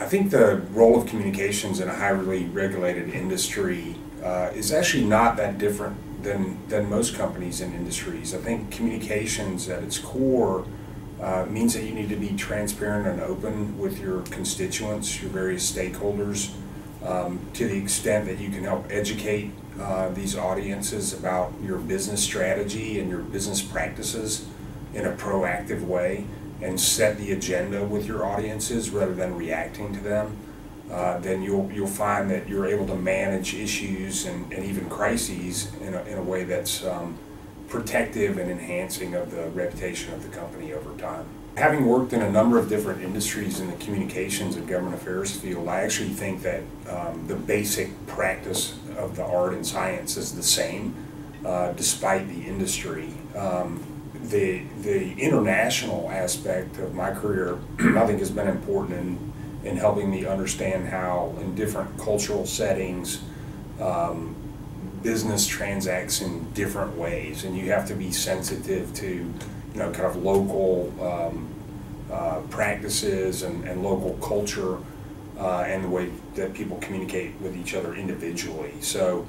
I think the role of communications in a highly regulated industry is actually not that different than most companies and industries. I think communications at its core means that you need to be transparent and open with your constituents, your various stakeholders, to the extent that you can help educate these audiences about your business strategy and your business practices in a proactive way, and set the agenda with your audiences rather than reacting to them. Then you'll find that you're able to manage issues and even crises in a way that's protective and enhancing of the reputation of the company over time. Having worked in a number of different industries in the communications and government affairs field, I actually think that the basic practice of the art and science is the same, despite the industry. The international aspect of my career, I think, has been important in helping me understand how, in different cultural settings, business transacts in different ways, and you have to be sensitive to, kind of local practices and local culture and the way that people communicate with each other individually. So,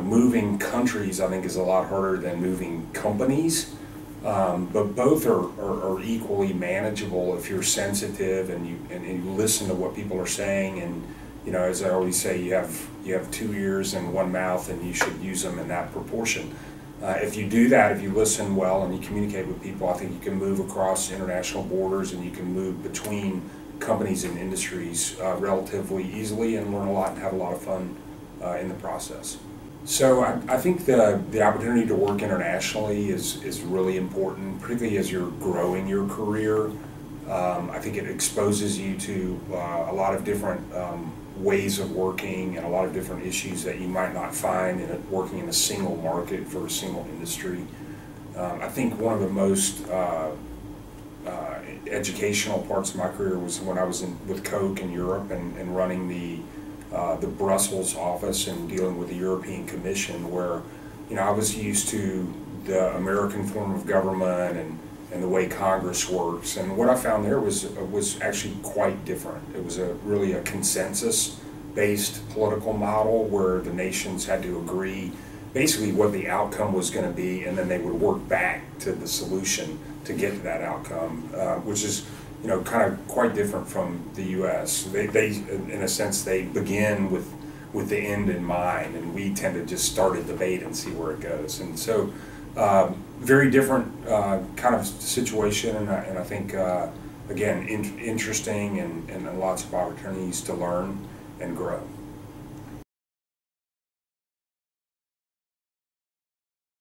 moving countries, I think, is a lot harder than moving companies, but both are equally manageable if you're sensitive and you listen to what people are saying. And as I always say, you have two ears and one mouth, and you should use them in that proportion. If you do that, if you listen well and you communicate with people, I think you can move across international borders and you can move between companies and industries relatively easily and learn a lot and have a lot of fun in the process. So I think the opportunity to work internationally is really important, particularly as you're growing your career. I think it exposes you to a lot of different ways of working and a lot of different issues that you might not find in working in a single market for a single industry. I think one of the most educational parts of my career was when I was with Coke in Europe and running the Brussels office and dealing with the European Commission, where I was used to the American form of government and the way Congress works, and what I found there was actually quite different. It was really a consensus-based political model where the nations had to agree basically what the outcome was going to be, and then they would work back to the solution to get to that outcome, which is kind of quite different from the U.S. They in a sense, they begin with the end in mind, and we tend to just start a debate and see where it goes. And so, very different kind of situation, and I think, again, interesting and lots of opportunities to learn and grow.